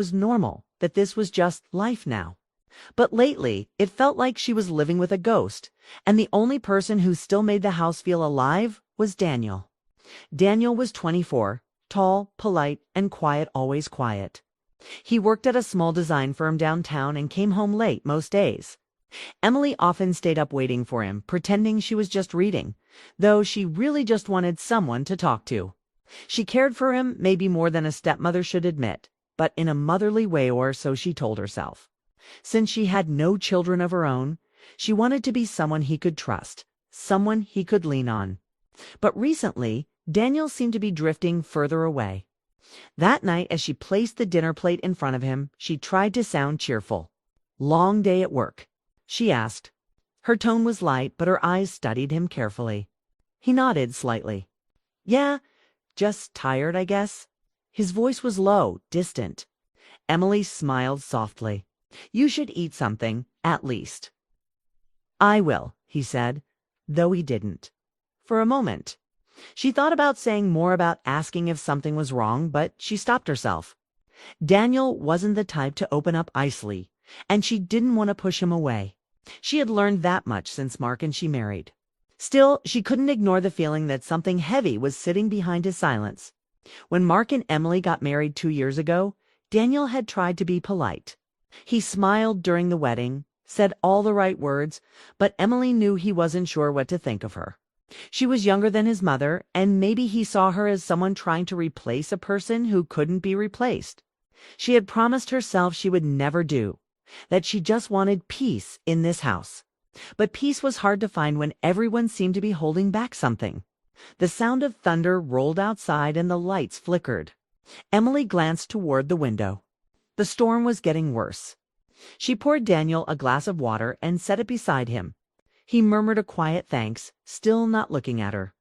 was normal, that this was just life now. But lately, it felt like she was living with a ghost, and the only person who still made the house feel alive was Daniel. Daniel was 24, tall, polite, and quiet, always quiet. He worked at a small design firm downtown and came home late most days. Emily often stayed up waiting for him, pretending she was just reading, though she really just wanted someone to talk to. She cared for him maybe more than a stepmother should admit, but in a motherly way, or so she told herself. Since she had no children of her own, she wanted to be someone he could trust, someone he could lean on. But recently, Daniel seemed to be drifting further away. That night, as she placed the dinner plate in front of him, she tried to sound cheerful. "Long day at work?" she asked. Her tone was light, but her eyes studied him carefully. He nodded slightly. "Yeah, just tired, I guess." His voice was low, distant. Emily smiled softly. "You should eat something, at least." "I will," he said, though he didn't. For a moment. She thought about saying more, about asking if something was wrong, but she stopped herself. Daniel wasn't the type to open up easily, and she didn't want to push him away. She had learned that much since Mark and she married. Still, she couldn't ignore the feeling that something heavy was sitting behind his silence. When Mark and Emily got married 2 years ago, Daniel had tried to be polite. He smiled during the wedding, said all the right words, but Emily knew he wasn't sure what to think of her. She was younger than his mother, and maybe he saw her as someone trying to replace a person who couldn't be replaced. She had promised herself she would never do, that she just wanted peace in this house. But peace was hard to find when everyone seemed to be holding back something. The sound of thunder rolled outside and the lights flickered. Emily glanced toward the window. The storm was getting worse. She poured Daniel a glass of water and set it beside him. He murmured a quiet thanks, still not looking at her.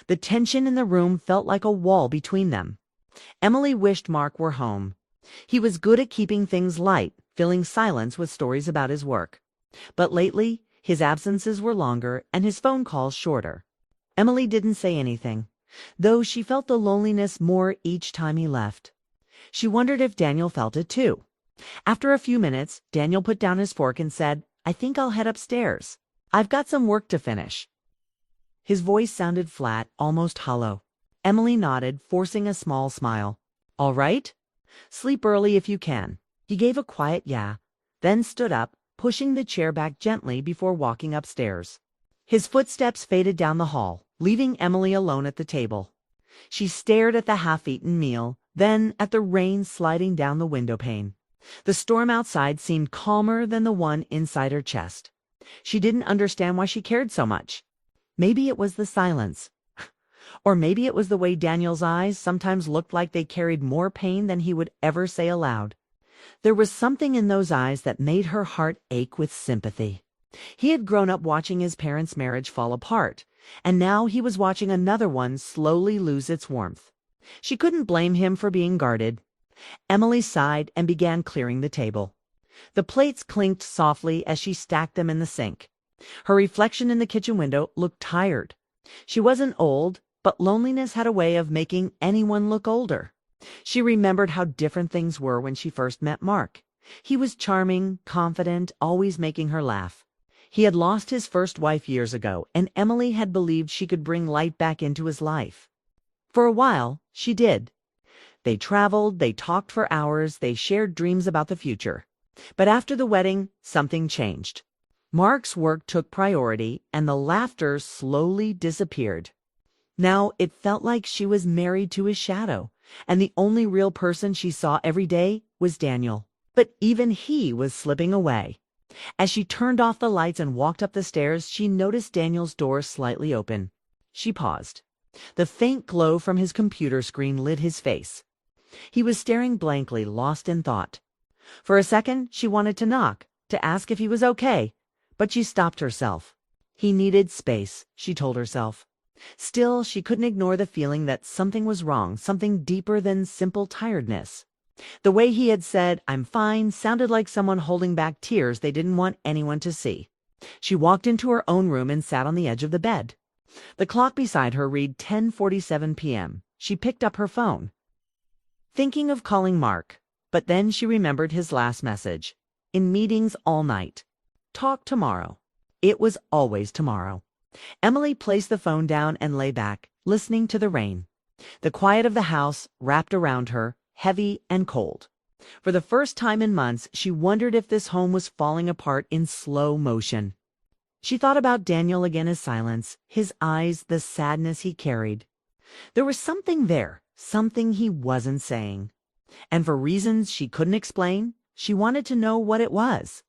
The tension in the room felt like a wall between them. Emily wished Mark were home. He was good at keeping things light, filling silence with stories about his work. But lately, his absences were longer and his phone calls shorter. Emily didn't say anything, though she felt the loneliness more each time he left. She wondered if Daniel felt it too. After a few minutes, Daniel put down his fork and said, "I think I'll head upstairs. I've got some work to finish." His voice sounded flat, almost hollow. Emily nodded, forcing a small smile. "All right? Sleep early if you can." He gave a quiet yeah, then stood up, pushing the chair back gently before walking upstairs. His footsteps faded down the hall, leaving Emily alone at the table. She stared at the half-eaten meal, then at the rain sliding down the window pane. The storm outside seemed calmer than the one inside her chest. She didn't understand why she cared so much. Maybe it was the silence. Or maybe it was the way Daniel's eyes sometimes looked like they carried more pain than he would ever say aloud. There was something in those eyes that made her heart ache with sympathy. He had grown up watching his parents' marriage fall apart, and now he was watching another one slowly lose its warmth. She couldn't blame him for being guarded. Emily sighed and began clearing the table. The plates clinked softly as she stacked them in the sink. Her reflection in the kitchen window looked tired. She wasn't old, but loneliness had a way of making anyone look older. She remembered how different things were when she first met Mark. He was charming, confident, always making her laugh. He had lost his first wife years ago, and Emily had believed she could bring light back into his life. For a while, she did. They traveled, they talked for hours, they shared dreams about the future. But after the wedding, something changed. Mark's work took priority, and the laughter slowly disappeared. Now it felt like she was married to his shadow, and the only real person she saw every day was Daniel. But even he was slipping away. As she turned off the lights and walked up the stairs, she noticed Daniel's door slightly open. She paused. The faint glow from his computer screen lit his face. He was staring blankly, lost in thought. For a second, she wanted to knock, to ask if he was okay, but she stopped herself. He needed space, she told herself. Still, she couldn't ignore the feeling that something was wrong, something deeper than simple tiredness. The way he had said, "I'm fine," sounded like someone holding back tears they didn't want anyone to see. She walked into her own room and sat on the edge of the bed. The clock beside her read 10:47 p.m. She picked up her phone. Thinking of calling Mark. But then she remembered his last message. In meetings all night. Talk tomorrow. It was always tomorrow. Emily placed the phone down and lay back, listening to the rain. The quiet of the house wrapped around her, heavy and cold. For the first time in months, she wondered if this home was falling apart in slow motion. She thought about Daniel again, his silence, his eyes, the sadness he carried. There was something there, something he wasn't saying. And for reasons she couldn't explain, she wanted to know what it was.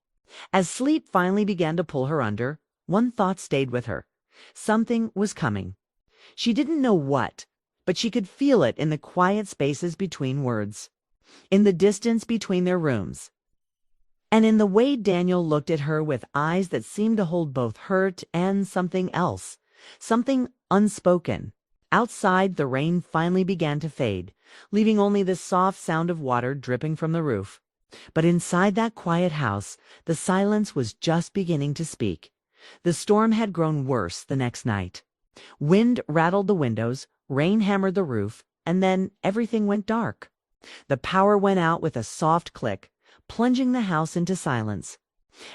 As sleep finally began to pull her under, one thought stayed with her. Something was coming. She didn't know what, but she could feel it in the quiet spaces between words, in the distance between their rooms, and in the way Daniel looked at her with eyes that seemed to hold both hurt and something else, something unspoken. Outside, the rain finally began to fade, leaving only the soft sound of water dripping from the roof. But inside that quiet house, the silence was just beginning to speak. The storm had grown worse the next night. Wind rattled the windows, rain hammered the roof, and then everything went dark. The power went out with a soft click, plunging the house into silence.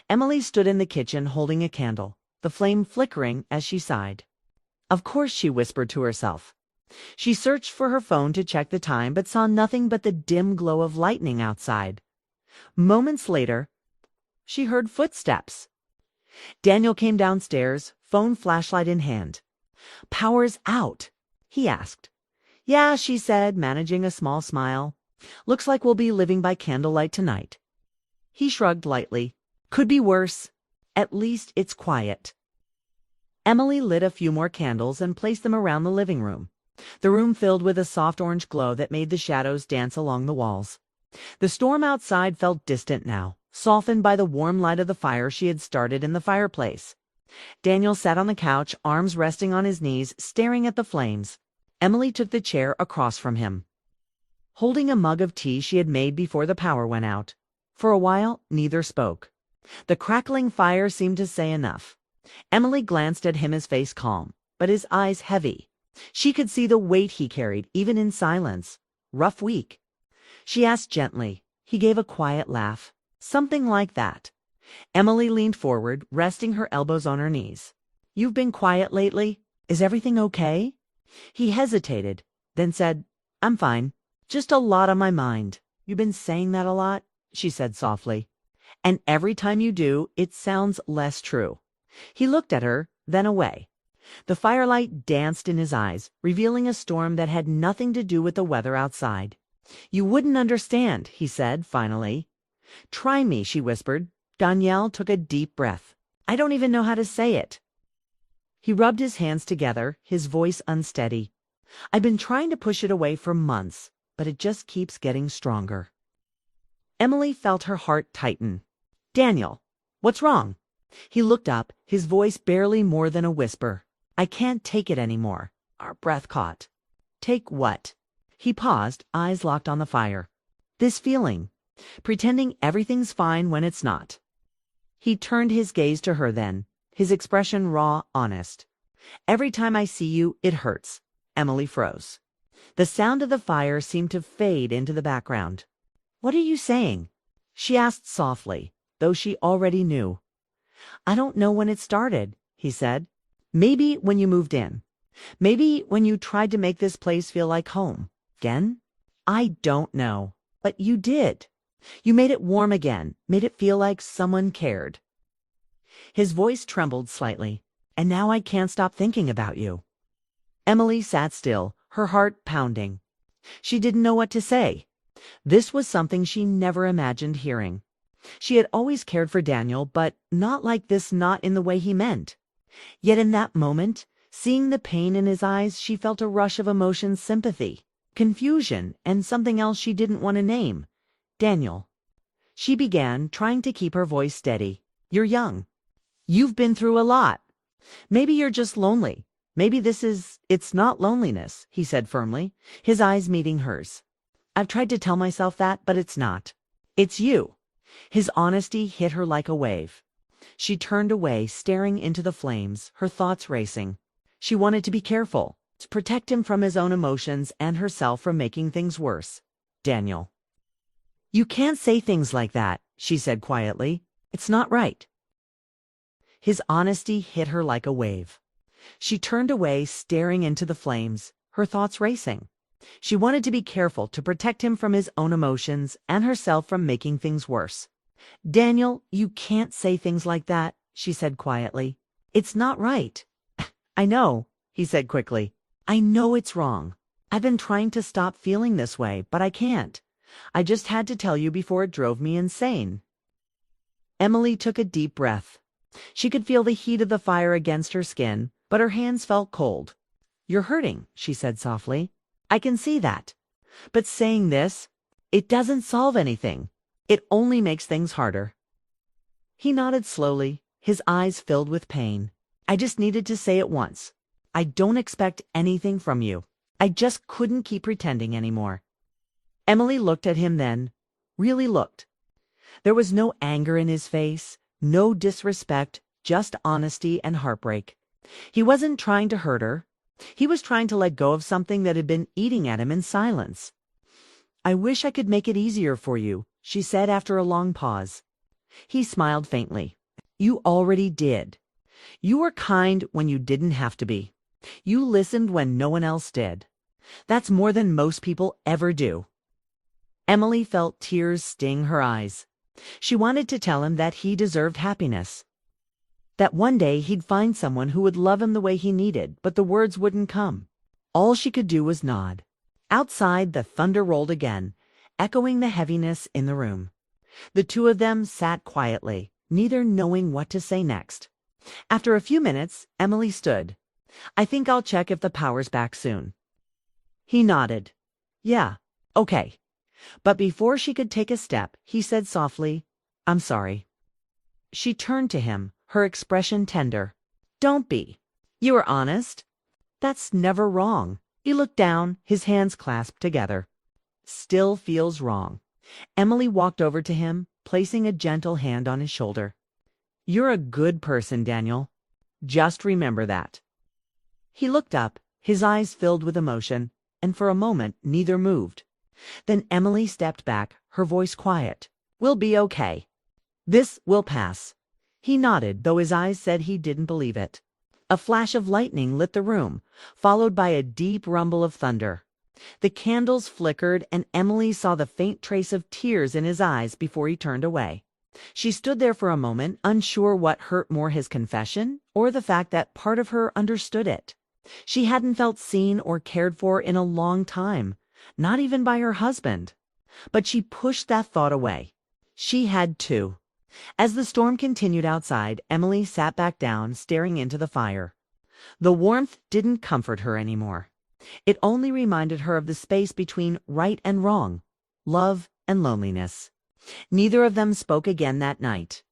Emily stood in the kitchen holding a candle, the flame flickering as she sighed. Of course, she whispered to herself. She searched for her phone to check the time, but saw nothing but the dim glow of lightning outside. Moments later, she heard footsteps. Daniel came downstairs, phone flashlight in hand. "Power's out?" he asked. "Yeah," she said, managing a small smile. "Looks like we'll be living by candlelight tonight." He shrugged lightly. "Could be worse. At least it's quiet." Emily lit a few more candles and placed them around the living room. The room filled with a soft orange glow that made the shadows dance along the walls. The storm outside felt distant now, softened by the warm light of the fire she had started in the fireplace. Daniel sat on the couch, arms resting on his knees, staring at the flames. Emily took the chair across from him, holding a mug of tea she had made before the power went out. For a while, neither spoke. The crackling fire seemed to say enough. Emily glanced at him, his face calm, but his eyes heavy. She could see the weight he carried, even in silence. Rough week. She asked gently. He gave a quiet laugh. Something like that. Emily leaned forward, resting her elbows on her knees. "You've been quiet lately. Is everything okay?" He hesitated, then said, "I'm fine. Just a lot on my mind." "You've been saying that a lot," she said softly. "And every time you do, it sounds less true." He looked at her, then away. The firelight danced in his eyes, revealing a storm that had nothing to do with the weather outside. "You wouldn't understand," he said, finally. "Try me," she whispered. Danielle took a deep breath. "I don't even know how to say it." He rubbed his hands together, his voice unsteady. "I've been trying to push it away for months, but it just keeps getting stronger." Emily felt her heart tighten. "Daniel, what's wrong?" He looked up, his voice barely more than a whisper. "I can't take it anymore." Our breath caught. "Take what?" He paused, eyes locked on the fire. "This feeling. Pretending everything's fine when it's not." He turned his gaze to her then, his expression raw, honest. "Every time I see you, it hurts." Emily froze. The sound of the fire seemed to fade into the background. "What are you saying?" she asked softly, though she already knew. "I don't know when it started," he said. "Maybe when you moved in. Maybe when you tried to make this place feel like home. Again? I don't know. But you did. You made it warm again, made it feel like someone cared." His voice trembled slightly. "And now I can't stop thinking about you." Emily sat still, her heart pounding. She didn't know what to say. This was something she never imagined hearing. She had always cared for Daniel, but not like this, not in the way he meant. Yet in that moment, seeing the pain in his eyes, she felt a rush of emotion, sympathy, confusion, and something else she didn't want to name. "Daniel," she began, trying to keep her voice steady. "You're young. You've been through a lot. Maybe you're just lonely. Maybe it's not loneliness," he said firmly, his eyes meeting hers. "I've tried to tell myself that, but it's not. It's you." His honesty hit her like a wave. She turned away, staring into the flames, her thoughts racing. She wanted to be careful, to protect him from his own emotions and herself from making things worse. "Daniel." You can't say things like that, she said quietly. It's not right. His honesty hit her like a wave. She turned away, staring into the flames, her thoughts racing. She wanted to be careful to protect him from his own emotions and herself from making things worse. Daniel, you can't say things like that, she said quietly. It's not right. I know, he said quickly. I know it's wrong. I've been trying to stop feeling this way, but I can't. I just had to tell you before it drove me insane. Emily took a deep breath. She could feel the heat of the fire against her skin, but her hands felt cold. You're hurting, she said softly. I can see that. But saying this, it doesn't solve anything. It only makes things harder. He nodded slowly, his eyes filled with pain. I just needed to say it once. I don't expect anything from you. I just couldn't keep pretending anymore. Emily looked at him then, really looked. There was no anger in his face, no disrespect, just honesty and heartbreak. He wasn't trying to hurt her. He was trying to let go of something that had been eating at him in silence. I wish I could make it easier for you, she said after a long pause. He smiled faintly. You already did. You were kind when you didn't have to be. You listened when no one else did. That's more than most people ever do. Emily felt tears sting her eyes. She wanted to tell him that he deserved happiness. That one day he'd find someone who would love him the way he needed, but the words wouldn't come. All she could do was nod. Outside, the thunder rolled again, echoing the heaviness in the room. The two of them sat quietly, neither knowing what to say next. After a few minutes, Emily stood. I think I'll check if the power's back soon. He nodded. Yeah, okay. But before she could take a step, he said softly, I'm sorry. She turned to him, her expression tender. Don't be. You were honest. That's never wrong. He looked down, his hands clasped together. Still feels wrong. Emily walked over to him, placing a gentle hand on his shoulder. You're a good person, Daniel. Just remember that. He looked up, his eyes filled with emotion, and for a moment neither moved. Then Emily stepped back, her voice quiet. We'll be okay. This will pass. He nodded, though his eyes said he didn't believe it. A flash of lightning lit the room, followed by a deep rumble of thunder. The candles flickered, and Emily saw the faint trace of tears in his eyes before he turned away. She stood there for a moment, unsure what hurt more, his confession or the fact that part of her understood it. She hadn't felt seen or cared for in a long time, not even by her husband. But she pushed that thought away. She had too. As the storm continued outside, Emily sat back down, staring into the fire. The warmth didn't comfort her anymore. It only reminded her of the space between right and wrong, love and loneliness. Neither of them spoke again that night.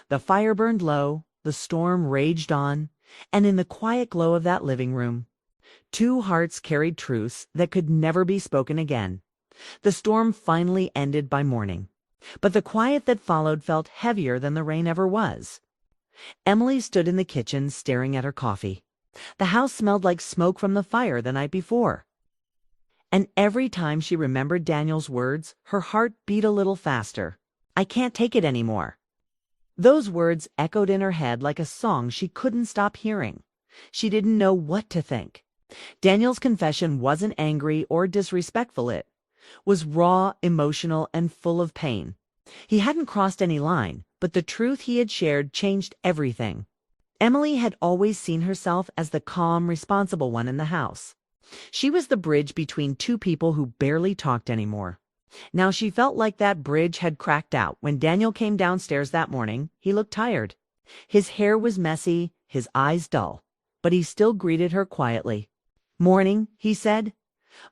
The fire burned low, the storm raged on, and in the quiet glow of that living room, two hearts carried truths that could never be spoken again. The storm finally ended by morning, but the quiet that followed felt heavier than the rain ever was. Emily stood in the kitchen staring at her coffee. The house smelled like smoke from the fire the night before. And every time she remembered Daniel's words, her heart beat a little faster. I can't take it anymore. Those words echoed in her head like a song she couldn't stop hearing. She didn't know what to think. Daniel's confession wasn't angry or disrespectful. It was raw, emotional, and full of pain. He hadn't crossed any line, but the truth he had shared changed everything. Emily had always seen herself as the calm, responsible one in the house. She was the bridge between two people who barely talked anymore. Now she felt like that bridge had cracked out. When Daniel came downstairs that morning, he looked tired. His hair was messy, his eyes dull, but he still greeted her quietly. Morning, he said.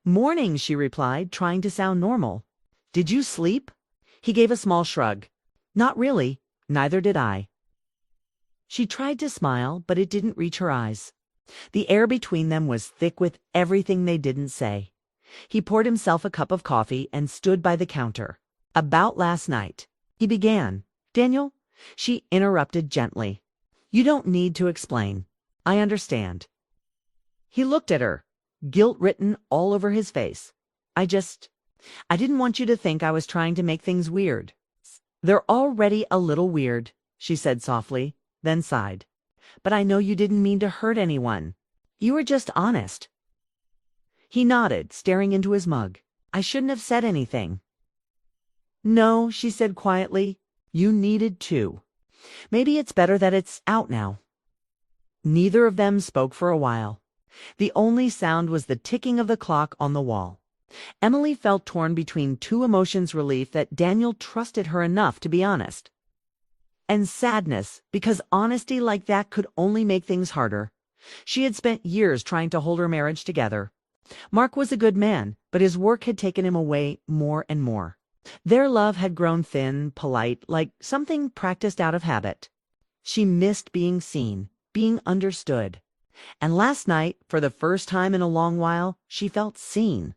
Morning, she replied, trying to sound normal. Did you sleep? He gave a small shrug. Not really, neither did I. She tried to smile, but it didn't reach her eyes. The air between them was thick with everything they didn't say. He poured himself a cup of coffee and stood by the counter. About last night, he began. Daniel, she interrupted gently. You don't need to explain. I understand. He looked at her, guilt written all over his face. I just I didn't want you to think I was trying to make things weird. They're already a little weird, she said softly, then sighed. But I know you didn't mean to hurt anyone. You were just honest. He nodded, staring into his mug. I shouldn't have said anything. No, she said quietly. You needed to. Maybe it's better that it's out now. Neither of them spoke for a while. The only sound was the ticking of the clock on the wall. Emily felt torn between two emotions: relief that Daniel trusted her enough to be honest, and sadness because honesty like that could only make things harder. She had spent years trying to hold her marriage together. Mark was a good man, but his work had taken him away more and more. Their love had grown thin, polite, like something practiced out of habit. She missed being seen, being understood. And last night, for the first time in a long while, she felt seen.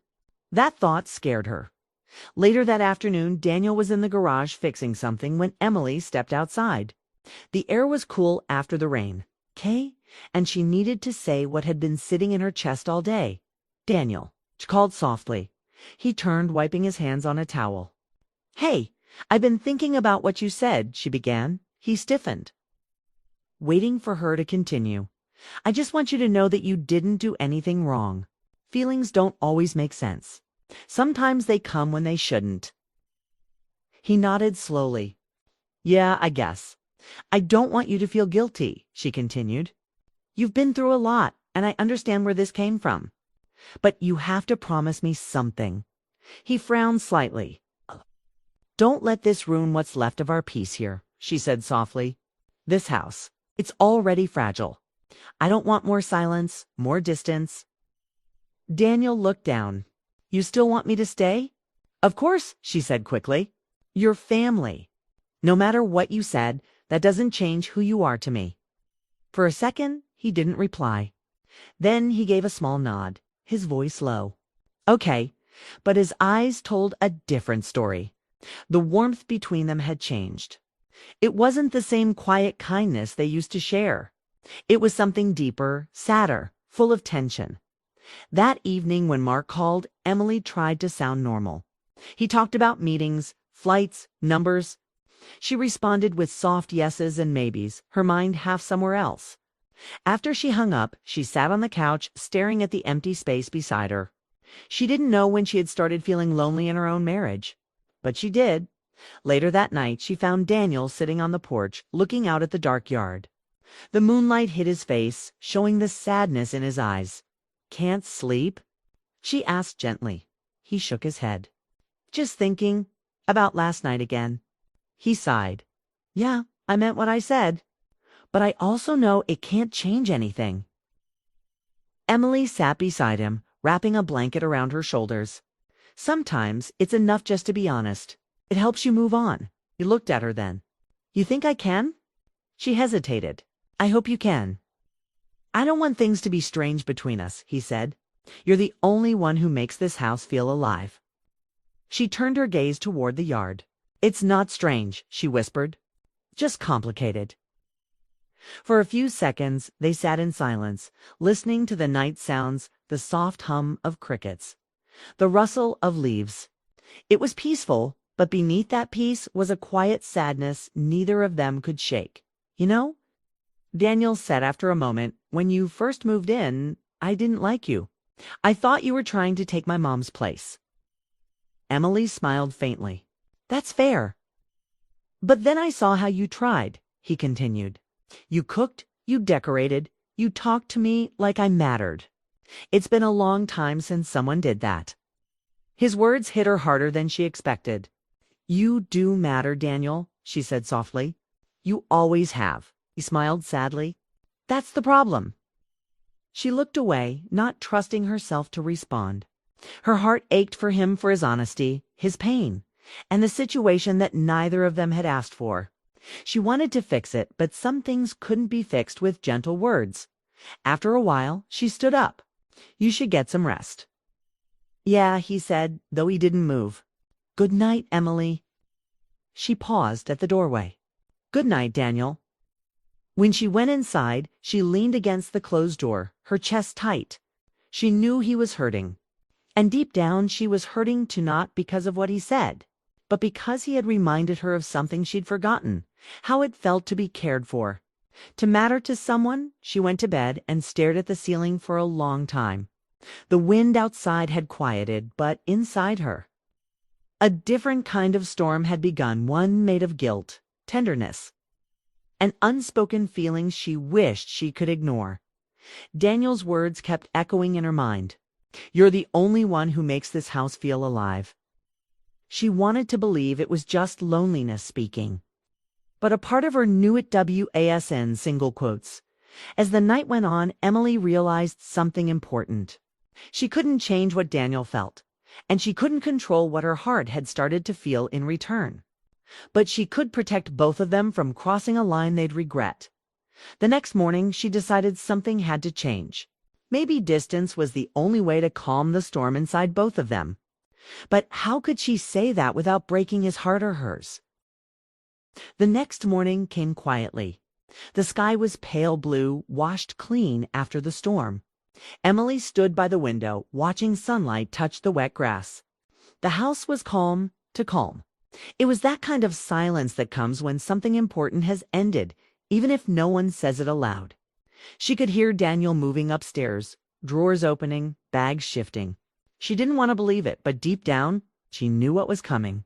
That thought scared her. Later that afternoon, Daniel was in the garage fixing something when Emily stepped outside. The air was cool after the rain. And she needed to say what had been sitting in her chest all day. Daniel, she called softly. He turned, wiping his hands on a towel. Hey, I've been thinking about what you said, she began. He stiffened, waiting for her to continue. I just want you to know that you didn't do anything wrong. Feelings don't always make sense. Sometimes they come when they shouldn't. He nodded slowly. Yeah, I guess. I don't want you to feel guilty, she continued. You've been through a lot, and I understand where this came from. But you have to promise me something. He frowned slightly. Don't let this ruin what's left of our peace here, she said softly. This house, it's already fragile. I don't want more silence, more distance. Daniel looked down. You still want me to stay? Of course, she said quickly. You're family. No matter what you said, that doesn't change who you are to me. For a second, he didn't reply. Then he gave a small nod, his voice low. Okay, but his eyes told a different story. The warmth between them had changed. It wasn't the same quiet kindness they used to share. It was something deeper, sadder, full of tension. That evening when Mark called, Emily tried to sound normal. He talked about meetings, flights, numbers. She responded with soft yeses and maybes, her mind half somewhere else. After she hung up, she sat on the couch, staring at the empty space beside her. She didn't know when she had started feeling lonely in her own marriage. But she did. Later that night, she found Daniel sitting on the porch, looking out at the dark yard. The moonlight hit his face, showing the sadness in his eyes. Can't sleep? She asked gently. He shook his head. Just thinking about last night again. He sighed. Yeah, I meant what I said. But I also know it can't change anything. Emily sat beside him, wrapping a blanket around her shoulders. Sometimes it's enough just to be honest. It helps you move on. He looked at her then. You think I can? She hesitated. I hope you can. I don't want things to be strange between us, he said. You're the only one who makes this house feel alive. She turned her gaze toward the yard. It's not strange, she whispered. Just complicated. For a few seconds, they sat in silence, listening to the night sounds, the soft hum of crickets, the rustle of leaves. It was peaceful, but beneath that peace was a quiet sadness neither of them could shake. You know, Daniel said after a moment, when you first moved in, I didn't like you. I thought you were trying to take my mom's place. Emily smiled faintly. That's fair. But then I saw how you tried, he continued. You cooked, you decorated, you talked to me like I mattered. It's been a long time since someone did that. His words hit her harder than she expected. You do matter, Daniel, she said softly. You always have. He smiled sadly. That's the problem. She looked away, not trusting herself to respond. Her heart ached for him, for his honesty, his pain, and the situation that neither of them had asked for. She wanted to fix it, but some things couldn't be fixed with gentle words. After a while, she stood up. You should get some rest. Yeah, he said, though he didn't move. Good night, Emily. She paused at the doorway. Good night, Daniel. When she went inside, she leaned against the closed door, her chest tight. She knew he was hurting. And deep down, she was hurting to not because of what he said, but because he had reminded her of something she'd forgotten, how it felt to be cared for. To matter to someone, she went to bed and stared at the ceiling for a long time. The wind outside had quieted, but inside her, a different kind of storm had begun, one made of guilt, tenderness, and unspoken feelings she wished she could ignore. Daniel's words kept echoing in her mind. "You're the only one who makes this house feel alive." She wanted to believe it was just loneliness speaking. But a part of her knew it wasn single quotes. As the night went on, Emily realized something important. She couldn't change what Daniel felt, and she couldn't control what her heart had started to feel in return. But she could protect both of them from crossing a line they'd regret. The next morning, she decided something had to change. Maybe distance was the only way to calm the storm inside both of them. But how could she say that without breaking his heart or hers? The next morning came quietly. The sky was pale blue, washed clean after the storm. Emily stood by the window, watching sunlight touch the wet grass. The house was calm to calm. It was that kind of silence that comes when something important has ended, even if no one says it aloud. She could hear Daniel moving upstairs, drawers opening, bags shifting. She didn't want to believe it, but deep down, she knew what was coming.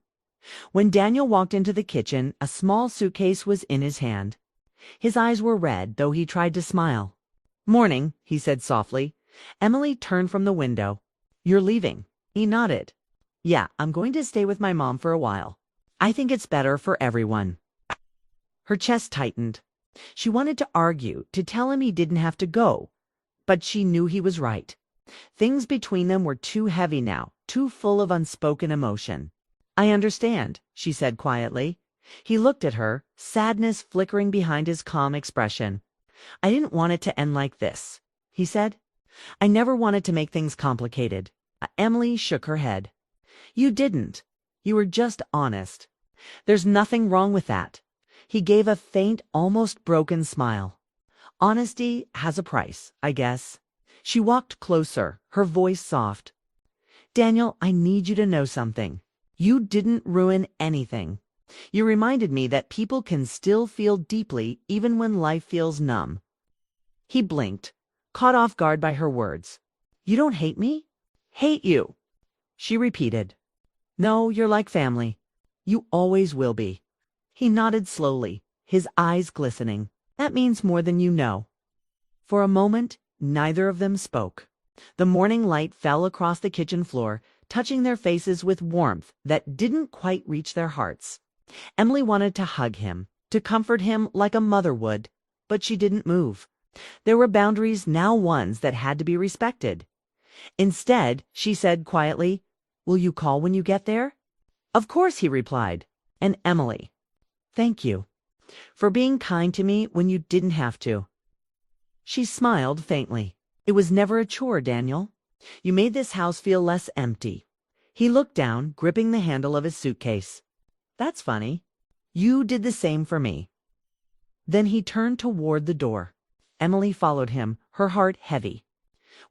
When Daniel walked into the kitchen, a small suitcase was in his hand. His eyes were red, though he tried to smile. "Morning," he said softly. Emily turned from the window. "You're leaving?" He nodded. "Yeah, I'm going to stay with my mom for a while. I think it's better for everyone." Her chest tightened. She wanted to argue, to tell him he didn't have to go, but she knew he was right. Things between them were too heavy now, too full of unspoken emotion. "I understand," she said quietly. He looked at her, sadness flickering behind his calm expression. "I didn't want it to end like this," he said. "I never wanted to make things complicated." Emily shook her head. "You didn't. You were just honest. There's nothing wrong with that." He gave a faint, almost broken smile. "Honesty has a price, I guess." She walked closer, her voice soft. "Daniel, I need you to know something. You didn't ruin anything. You reminded me that people can still feel deeply even when life feels numb." He blinked, caught off guard by her words. "You don't hate me?" "Hate you," she repeated. "No, you're like family. You always will be." He nodded slowly, his eyes glistening. "That means more than you know." For a moment, neither of them spoke. The morning light fell across the kitchen floor, touching their faces with warmth that didn't quite reach their hearts. Emily wanted to hug him, to comfort him like a mother would, but she didn't move. There were boundaries, now ones that had to be respected. Instead, she said quietly, "Will you call when you get there?" "Of course," he replied. And Emily, "Thank you for being kind to me when you didn't have to." She smiled faintly. "It was never a chore, Daniel. You made this house feel less empty." He looked down, gripping the handle of his suitcase. "That's funny. You did the same for me." Then he turned toward the door. Emily followed him, her heart heavy.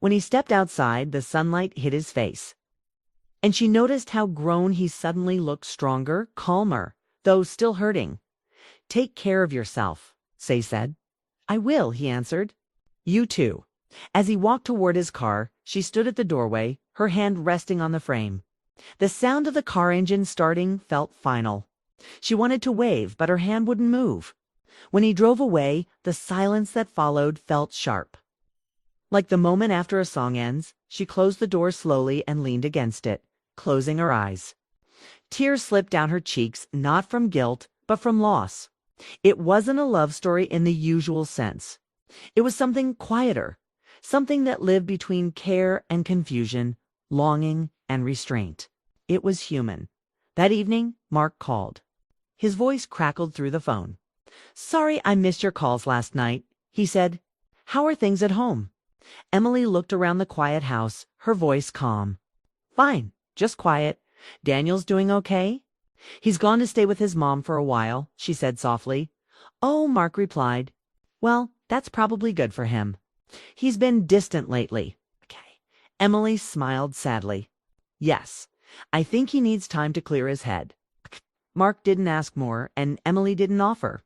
When he stepped outside, the sunlight hit his face, and she noticed how grown he suddenly looked, stronger, calmer, though still hurting. "Take care of yourself," Say said. "I will," he answered. "You too." As he walked toward his car, she stood at the doorway, her hand resting on the frame. The sound of the car engine starting felt final. She wanted to wave, but her hand wouldn't move. When he drove away, the silence that followed felt sharp. Like the moment after a song ends, she closed the door slowly and leaned against it, closing her eyes. Tears slipped down her cheeks, not from guilt, but from loss. It wasn't a love story in the usual sense. It was something quieter, something that lived between care and confusion, longing and restraint. It was human. That evening, Mark called. His voice crackled through the phone. "Sorry I missed your calls last night," he said. "How are things at home?" Emily looked around the quiet house, her voice calm. "Fine, just quiet. Daniel's doing okay?" "He's gone to stay with his mom for a while," she said softly. "Oh," Mark replied. "Well, that's probably good for him. He's been distant lately." Okay. Emily smiled sadly. Yes, I think he needs time to clear his head. Mark didn't ask more, and Emily didn't offer.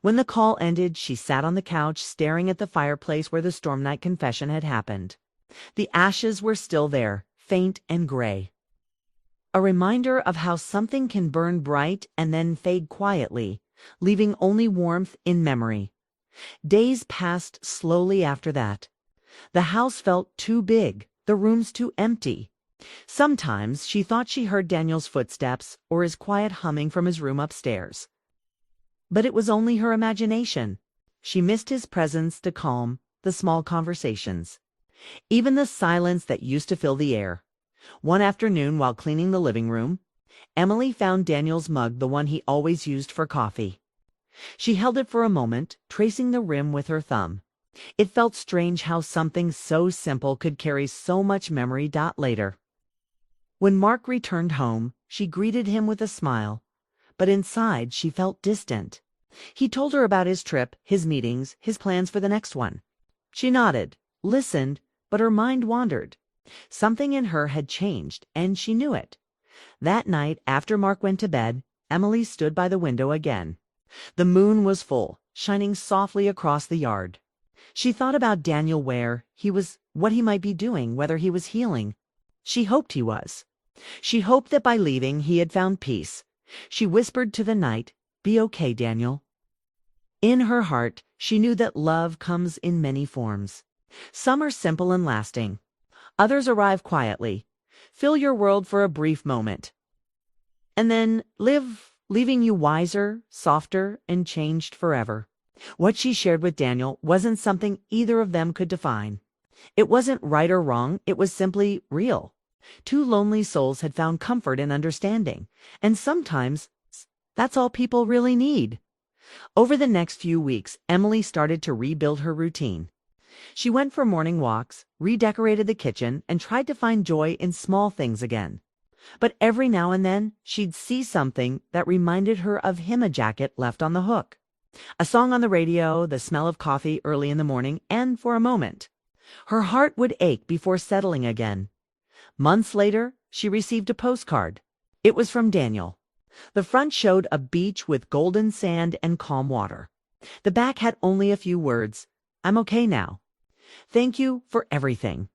When the call ended, she sat on the couch staring at the fireplace where the storm night confession had happened. The ashes were still there, faint and gray. A reminder of how something can burn bright and then fade quietly, leaving only warmth in memory. Days passed slowly after that. The house felt too big, the rooms too empty. Sometimes she thought she heard Daniel's footsteps or his quiet humming from his room upstairs. But it was only her imagination. She missed his presence to calm the small conversations, even the silence that used to fill the air. One afternoon, while cleaning the living room, Emily found Daniel's mug, the one he always used for coffee. She held it for a moment, tracing the rim with her thumb. It felt strange how something so simple could carry so much memory. Later, when Mark returned home, she greeted him with a smile, but inside she felt distant. He told her about his trip, his meetings, his plans for the next one. She nodded, listened, but her mind wandered. Something in her had changed, and she knew it. That night, after Mark went to bed, Emily stood by the window again. The moon was full, shining softly across the yard. She thought about Daniel, where he was, what he might be doing, whether he was healing. She hoped he was. She hoped that by leaving he had found peace. She whispered to the night, "Be okay, Daniel." In her heart, she knew that love comes in many forms. Some are simple and lasting. Others arrive quietly, fill your world for a brief moment, and then live, leaving you wiser, softer, and changed forever. What she shared with Daniel wasn't something either of them could define. It wasn't right or wrong, it was simply real. Two lonely souls had found comfort and understanding, and sometimes that's all people really need. Over the next few weeks, Emily started to rebuild her routine. She went for morning walks, redecorated the kitchen, and tried to find joy in small things again. But every now and then, she'd see something that reminded her of him: a jacket left on the hook, a song on the radio, the smell of coffee early in the morning, and for a moment, her heart would ache before settling again. Months later, she received a postcard. It was from Daniel. The front showed a beach with golden sand and calm water. The back had only a few words: "I'm okay now. Thank you for everything."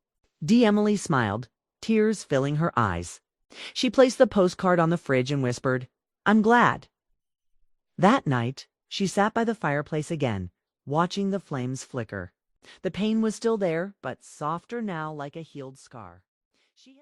Emily smiled, tears filling her eyes. She placed the postcard on the fridge and whispered, "I'm glad." That night, she sat by the fireplace again, watching the flames flicker. The pain was still there, but softer now, like a healed scar. She had